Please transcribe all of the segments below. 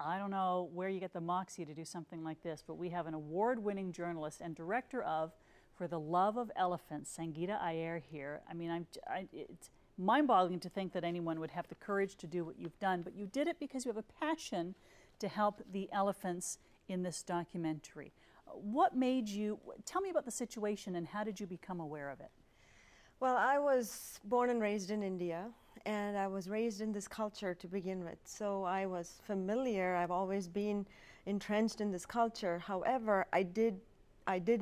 I don't know where you get the moxie to do something like this, but we have an award-winning journalist and director of For the Love of Elephants, Sangeeta Iyer here. I mean, it's mind-boggling to think that anyone would have the courage to do what you've done, but you did it because you have a passion to help the elephants in this documentary. What made you, tell me about the situation and how did you become aware of it? Well, I was born and raised in India, and I was raised in this culture to begin with. So I was familiar, I've always been entrenched in this culture. However, I did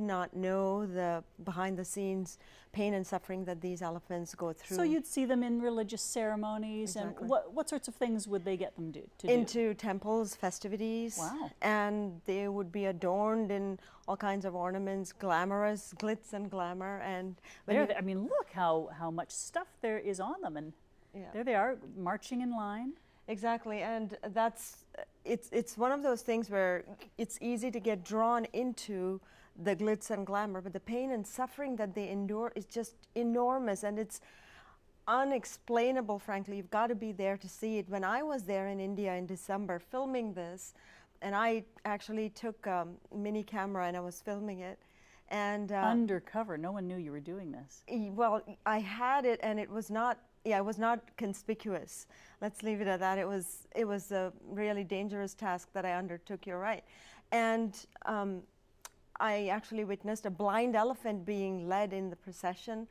not know the behind-the-scenes pain and suffering that these elephants go through. So you'd see them in religious ceremonies, exactly. And what sorts of things would they get them to do? Into temples, festivities. Wow. And they would be adorned in all kinds of ornaments, glamorous, glitz and glamour. And I mean, look how much stuff there is on them, and yeah. There they are, marching in line. Exactly, and it's one of those things where it's easy to get drawn into the glitz and glamour, but the pain and suffering that they endure is just enormous, and it's unexplainable, frankly. You've got to be there to see it. When I was there in India in December filming this, and I actually took a mini camera and I was filming it. And undercover, no one knew you were doing this. Well, I had it, and it was not. Yeah, it was not conspicuous. Let's leave it at that. It was a really dangerous task that I undertook. You're right, and I actually witnessed a blind elephant being led in the procession,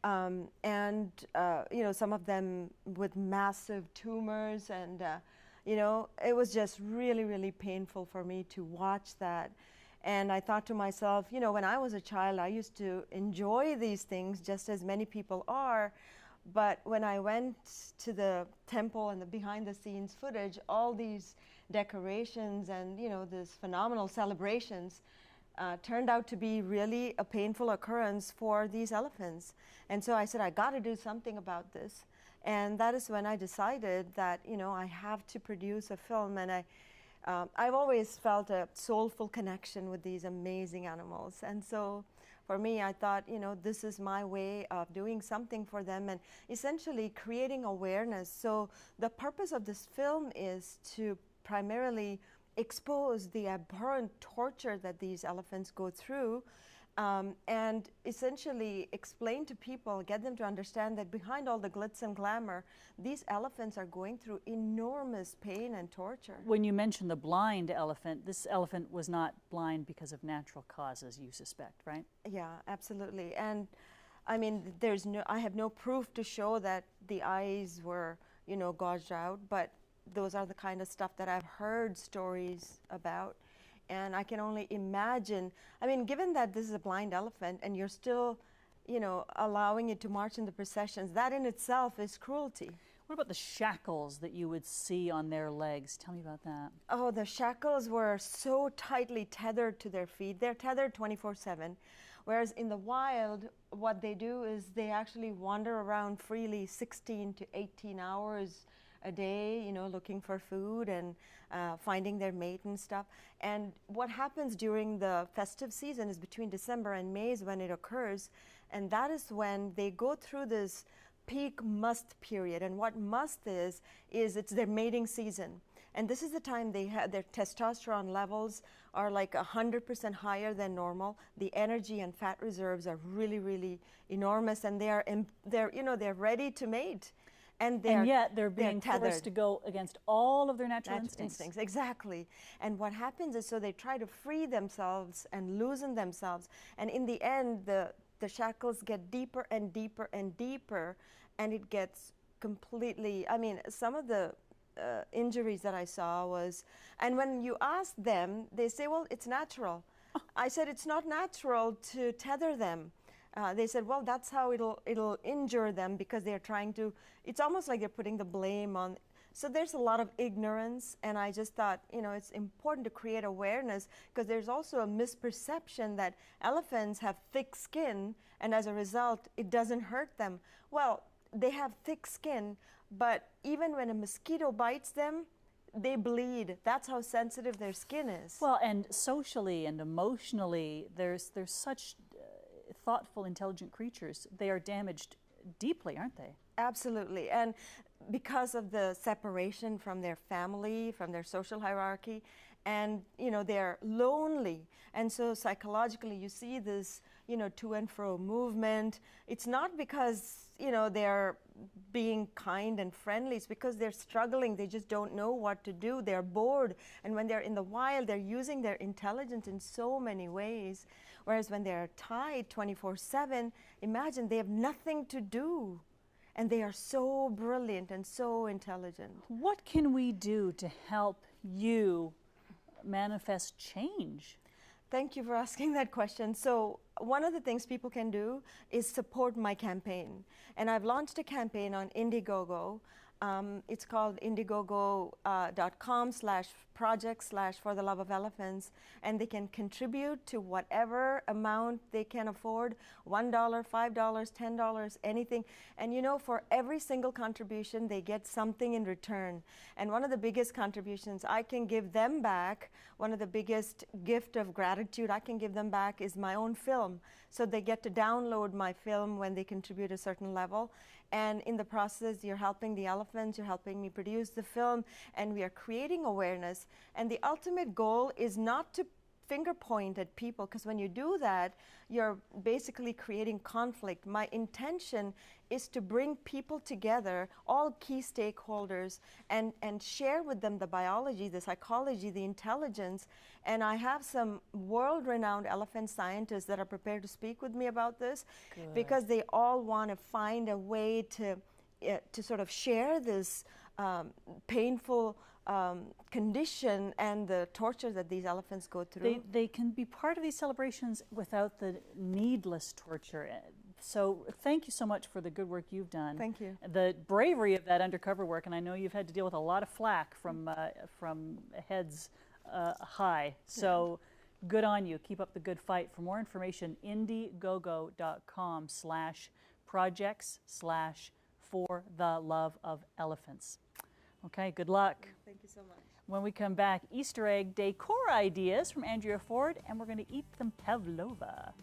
and you know, some of them with massive tumors, and you know, it was just really painful for me to watch that. And I thought to myself, you know, when I was a child, I used to enjoy these things just as many people are. But when I went to the temple and the behind-the-scenes footage, all these decorations and, you know, these phenomenal celebrations turned out to be really a painful occurrence for these elephants. And so I said, I got to do something about this. And that is when I decided that, you know, I have to produce a film. And I've always felt a soulful connection with these amazing animals. And so for me, I thought, you know, this is my way of doing something for them and essentially creating awareness. So the purpose of this film is to primarily expose the abhorrent torture that these elephants go through, and essentially explain to people, get them to understand that behind all the glitz and glamour, these elephants are going through enormous pain and torture. When you mentioned the blind elephant, this elephant was not blind because of natural causes, you suspect, right? Yeah, absolutely. And I mean, I have no proof to show that the eyes were, you know, gouged out, but those are the kind of stuff that I've heard stories about. And I can only imagine, I mean, given that this is a blind elephant and you're still, you know, allowing it to march in the processions, that in itself is cruelty. What about the shackles that you would see on their legs? Tell me about that. Oh, the shackles were so tightly tethered to their feet. They're tethered 24/7. Whereas in the wild, what they do is they actually wander around freely 16 to 18 hours a day, you know, looking for food and finding their mate and stuff. And what happens during the festive season is between December and May is when it occurs. And that is when they go through this peak must period. And what must is it's their mating season. And this is the time they have their testosterone levels are like 100% higher than normal. The energy and fat reserves are really enormous, and they're ready to mate. And yet they're being forced to go against all of their natural instincts. Exactly. And what happens is, so they try to free themselves and loosen themselves. And in the end, the shackles get deeper and deeper and deeper, and it gets completely, I mean, some of the injuries that I saw was, and when you ask them, they say, well, it's natural. I said, it's not natural to tether them. They said, well, that's how it'll injure them, because they're trying to, it's almost like they're putting the blame on. So there's a lot of ignorance, and I just thought, you know, it's important to create awareness, because there's also a misperception that elephants have thick skin, and as a result, it doesn't hurt them. Well, they have thick skin, but even when a mosquito bites them, they bleed. That's how sensitive their skin is. Well, and socially and emotionally, there's such thoughtful, intelligent creatures. They are damaged deeply, aren't they? Absolutely. And because of the separation from their family, from their social hierarchy, and they're lonely, and so psychologically you see this to and fro movement. It's not because they're being kind and friendly, it's because they're struggling. They just don't know what to do. They're bored, and when they're in the wild, they're using their intelligence in so many ways, whereas when they're tied 24/7, imagine they have nothing to do, and they are so brilliant and so intelligent. What can we do to help you manifest change? Thank you for asking that question. So one of the things people can do is support my campaign. And I've launched a campaign on Indiegogo. It's called indiegogo.com/project/for the love of elephants. And they can contribute to whatever amount they can afford, $1, $5, $10, anything. And for every single contribution, they get something in return. And one of the biggest contributions I can give them back, one of the biggest gift of gratitude I can give them back is my own film. So they get to download my film when they contribute a certain level. And in the process, you're helping the elephants, you're helping me produce the film, and we are creating awareness. And the ultimate goal is not to finger point at people, because when you do that, you're basically creating conflict. My intention is to bring people together, all key stakeholders, and share with them the biology, the psychology, the intelligence. And I have some world-renowned elephant scientists that are prepared to speak with me about this. Good. Because they all want to find a way to sort of share this painful condition and the torture that these elephants go through. They can be part of these celebrations without the needless torture. So thank you so much for the good work you've done. Thank you. The bravery of that undercover work, and I know you've had to deal with a lot of flack from heads high. So good on you. Keep up the good fight. For more information, indiegogo.com/projects/for the love of elephants. Okay, good luck. Thank you so much. When we come back, Easter egg decor ideas from Andrea Ford, and we're going to eat them pavlova.